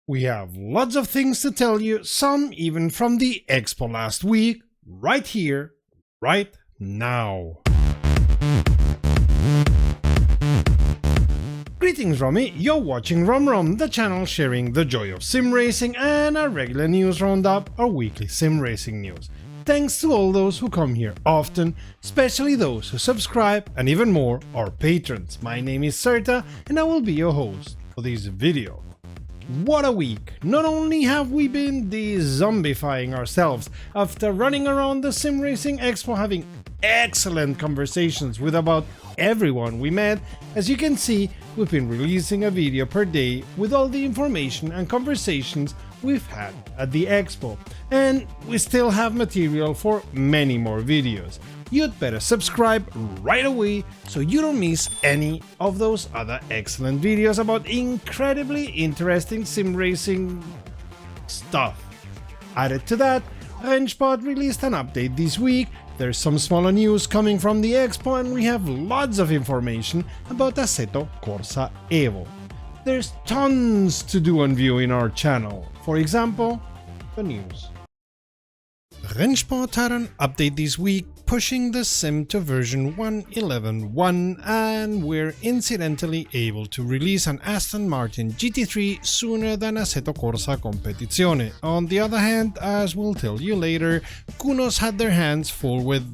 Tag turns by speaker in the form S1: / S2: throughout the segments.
S1: We have lots of things to tell you, some even from the expo last week, right here, right now. Greetings Romy, you're watching Rom, the channel sharing the joy of sim racing and our regular news roundup, our weekly sim racing news. Thanks to all those who come here often, especially those who subscribe, and even more, our patrons. My name is Serta and I will be your host for this video. What a week! Not only have we been de-zombifying ourselves after running around the Sim Racing Expo having excellent conversations with about everyone we met, as you can see, we've been releasing a video per day with all the information and conversations we've had at the expo, and we still have material for many more videos. You'd better subscribe right away so you don't miss any of those other excellent videos about incredibly interesting sim racing stuff. Added to that, Rennsport released an update this week, there's some smaller news coming from the expo, and we have lots of information about Assetto Corsa Evo. There's tons to do and view in our channel, for example, the news. Rennsport had an update this week pushing the sim to version 1.11.1, and we're incidentally able to release an Aston Martin GT3 sooner than Assetto Corsa Competizione. On the other hand, as we'll tell you later, Kunos had their hands full with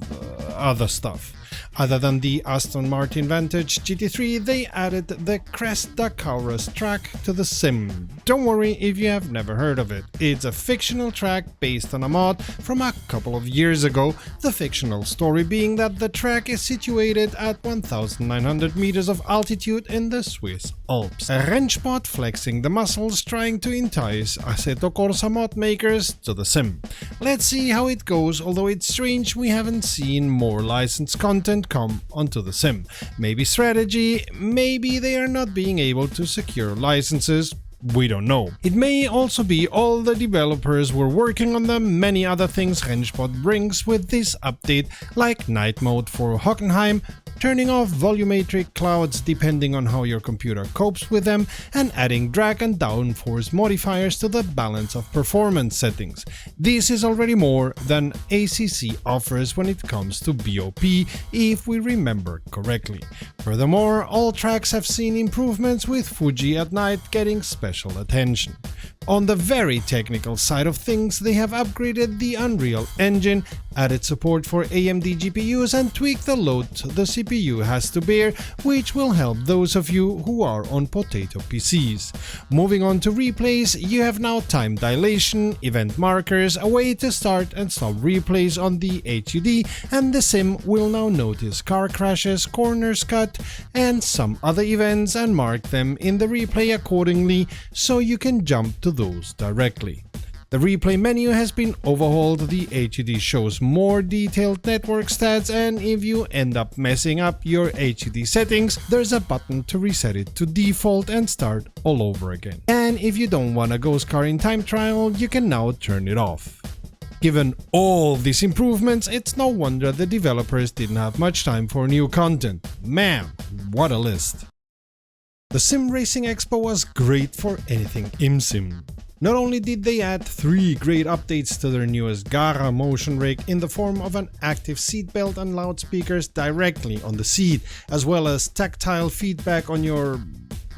S1: other stuff. Other than the Aston Martin Vantage GT3, they added the Cresta Kauras track to the sim. Don't worry if you have never heard of it. It's a fictional track based on a mod from a couple of years ago, the fictional story being that the track is situated at 1,900 meters of altitude in the Swiss Alps. Rennsport flexing the muscles trying to entice Assetto Corsa mod makers to the sim. Let's see how it goes, although it's strange we haven't seen more licensed content come onto the sim. Maybe strategy, maybe they are not being able to secure licenses, we don't know. It may also be all the developers were working on the many other things Rennsport brings with this update, like night mode for Hockenheim, turning off volumetric clouds depending on how your computer copes with them, and adding drag and downforce modifiers to the balance of performance settings. This is already more than ACC offers when it comes to BOP, if we remember correctly. Furthermore, all tracks have seen improvements, with Fuji at night getting special attention. On the very technical side of things, they have upgraded the Unreal Engine, added support for AMD GPUs, and tweaked the load the CPU has to bear, which will help those of you who are on potato PCs. Moving on to replays, you have now time dilation, event markers, a way to start and stop replays on the HUD, and the sim will now notice car crashes, corners cut, and some other events and mark them in the replay accordingly, so you can jump to those directly. The replay menu has been overhauled, the HUD shows more detailed network stats, and if you end up messing up your HUD settings, there's a button to reset it to default and start all over again. And if you don't want a ghost car in time trial, you can now turn it off. Given all these improvements, it's no wonder the developers didn't have much time for new content. Man, what a list! The Sim Racing Expo was great for anything ImSim. Not only did they add 3 great updates to their newest Gara motion rig in the form of an active seatbelt and loudspeakers directly on the seat, as well as tactile feedback on your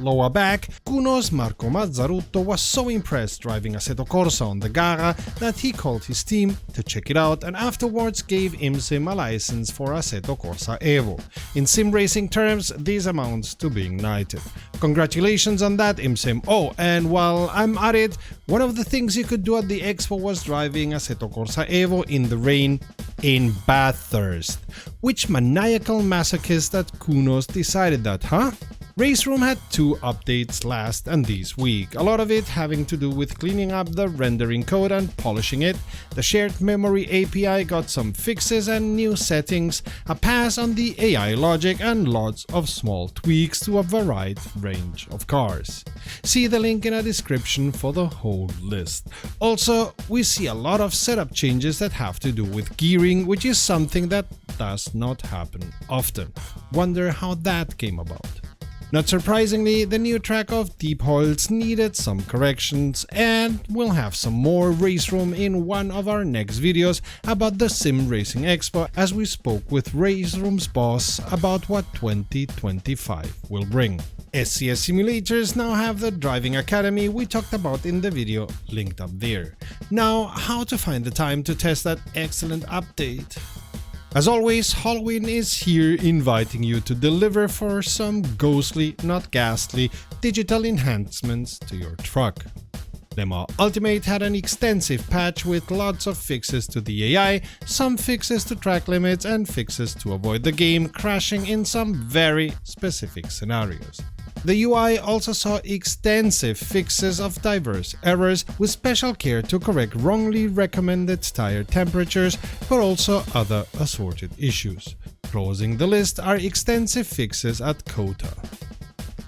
S1: lower back, Kunos Marco Mazzarutto was so impressed driving Assetto Corsa on the Gara that he called his team to check it out, and afterwards gave ImSim a license for Assetto Corsa Evo. In sim racing terms, this amounts to being knighted. Congratulations on that, ImSim. Oh, and while I'm at it, one of the things you could do at the expo was driving Assetto Corsa Evo in the rain in Bathurst. Which maniacal masochist at Kunos decided that, huh? Raceroom had 2 updates last and this week, a lot of it having to do with cleaning up the rendering code and polishing it. The shared memory API got some fixes and new settings, a pass on the AI logic, and lots of small tweaks to a varied range of cars. See the link in a description for the whole list. Also, we see a lot of setup changes that have to do with gearing, which is something that does not happen often. Wonder how that came about. Not surprisingly, the new track of Deep Holz needed some corrections, and we'll have some more Raceroom in one of our next videos about the Sim Racing Expo, as we spoke with Raceroom's boss about what 2025 will bring. SCS simulators now have the Driving Academy we talked about in the video linked up there. Now, how to find the time to test that excellent update? As always, Halloween is here inviting you to deliver for some ghostly, not ghastly, digital enhancements to your truck. LMU Ultimate had an extensive patch with lots of fixes to the AI, some fixes to track limits, and fixes to avoid the game crashing in some very specific scenarios. The UI also saw extensive fixes of diverse errors, with special care to correct wrongly recommended tire temperatures, but also other assorted issues. Closing the list are extensive fixes at Kota.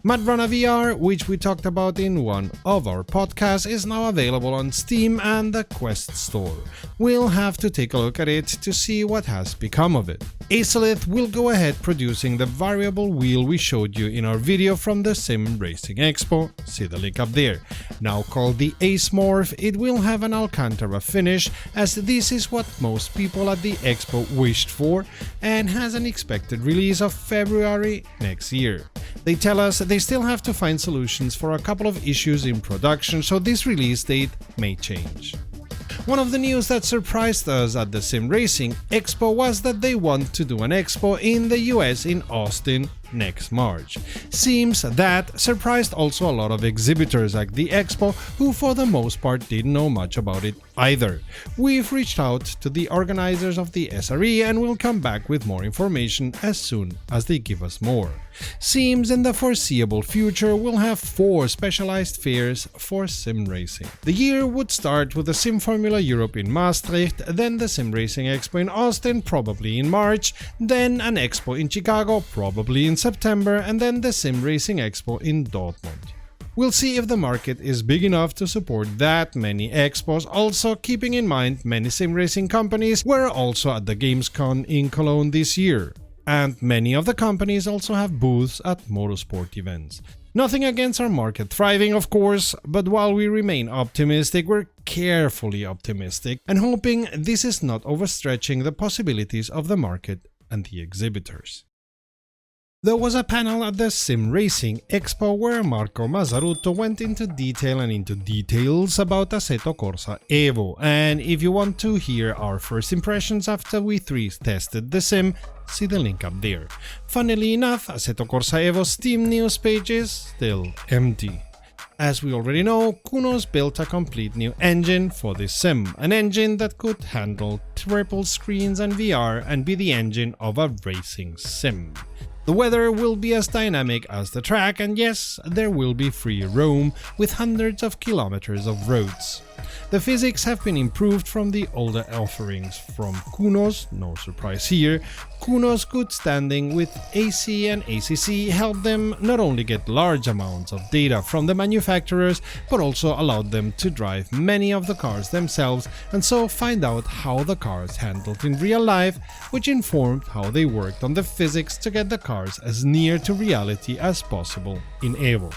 S1: Mudrunner VR, which we talked about in one of our podcasts, is now available on Steam and the Quest store. We'll have to take a look at it to see what has become of it. Assetto will go ahead producing the variable wheel we showed you in our video from the Sim Racing Expo, see the link up there. Now called the Ace Morph, it will have an Alcantara finish, as this is what most people at the Expo wished for, and has an expected release of February next year. They tell us they still have to find solutions for a couple of issues in production, so this release date may change. One of the news that surprised us at the Sim Racing Expo was that they want to do an expo in the US in Austin next March. Seems that surprised also a lot of exhibitors at the expo, who for the most part didn't know much about it either. We've reached out to the organizers of the SRE and will come back with more information as soon as they give us more. Seems in the foreseeable future we'll have 4 specialized fairs for sim racing. The year would start with the Sim Formula Europe in Maastricht, then the Sim Racing Expo in Austin, probably in March, then an expo in Chicago, probably in September, and then the Sim Racing Expo in Dortmund. We'll see if the market is big enough to support that many expos, also keeping in mind many sim racing companies were also at the Gamescom in Cologne this year. And many of the companies also have booths at motorsport events. Nothing against our market thriving, of course, but while we remain optimistic, we're carefully optimistic and hoping this is not overstretching the possibilities of the market and the exhibitors. There was a panel at the Sim Racing Expo where Marco Mazzarutto went into detail and into details about Assetto Corsa Evo, and if you want to hear our first impressions after we 3 tested the sim, see the link up there. Funnily enough, Assetto Corsa Evo's Steam news page is still empty. As we already know, Kunos built a complete new engine for this sim, an engine that could handle triple screens and VR and be the engine of a racing sim. The weather will be as dynamic as the track, and yes, there will be free roam with hundreds of kilometers of roads. The physics have been improved from the older offerings from Kunos, no surprise here. Kunos' good standing with AC and ACC helped them not only get large amounts of data from the manufacturers, but also allowed them to drive many of the cars themselves and so find out how the cars handled in real life, which informed how they worked on the physics to get the cars as near to reality as possible in Evo.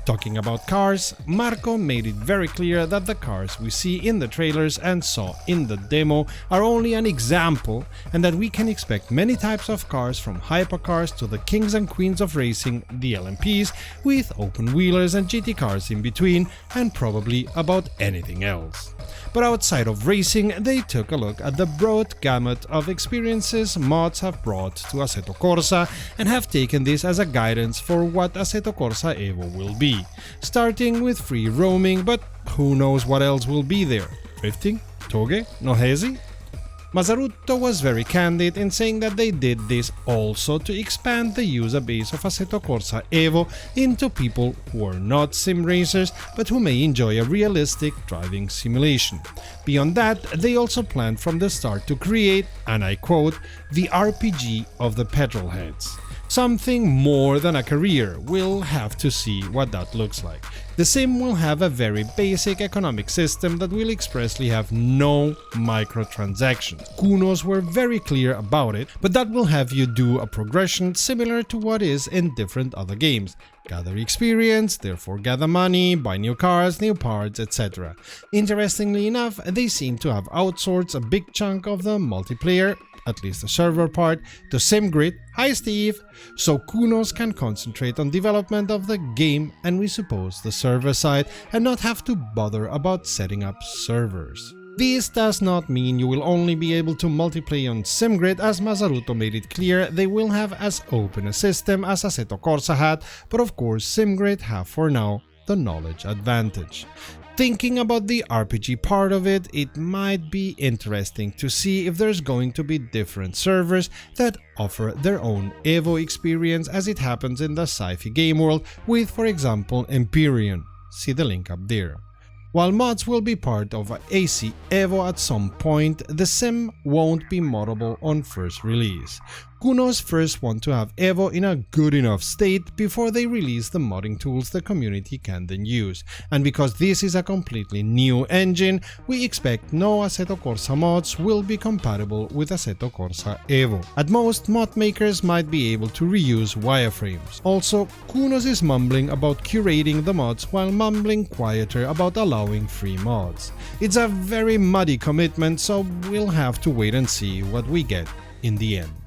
S1: Talking about cars, Marco made it very clear that the cars we see in the trailers and saw in the demo are only an example, and that we can expect many types of cars, from hypercars to the kings and queens of racing, the LMPs, with open-wheelers and GT cars in between, and probably about anything else. But outside of racing, they took a look at the broad gamut of experiences mods have brought to Assetto Corsa and have taken this as a guidance for what Assetto Corsa Evo will be. Starting with free roaming, but who knows what else will be there? Drifting? Toge? Nohesi? Mazzarutto was very candid in saying that they did this also to expand the user base of Assetto Corsa Evo into people who are not sim racers but who may enjoy a realistic driving simulation. Beyond that, they also planned from the start to create, and I quote, the RPG of the petrolheads. Something more than a career. We'll have to see what that looks like. The sim will have a very basic economic system that will expressly have no microtransactions. Kunos were very clear about it, but that will have you do a progression similar to what is in different other games. Gather experience, therefore gather money, buy new cars, new parts, etc. Interestingly enough, they seem to have outsourced a big chunk of the multiplayer, at least the server part, to SimGrid, hi Steve, so Kunos can concentrate on development of the game and we suppose the server side and not have to bother about setting up servers. This does not mean you will only be able to multiplayer on SimGrid, as Mazzaruto made it clear they will have as open a system as Assetto Corsa had, but of course SimGrid have for now the knowledge advantage. Thinking about the RPG part of it, it might be interesting to see if there's going to be different servers that offer their own Evo experience, as it happens in the sci-fi game world with, for example, Empyrean. See the link up there. While mods will be part of AC Evo at some point, the sim won't be moddable on first release. Kunos first want to have Evo in a good enough state before they release the modding tools the community can then use, and because this is a completely new engine, we expect no Assetto Corsa mods will be compatible with Assetto Corsa Evo. At most, mod makers might be able to reuse wireframes. Also, Kunos is mumbling about curating the mods while mumbling quieter about allowing free mods. It's a very muddy commitment, so we'll have to wait and see what we get in the end.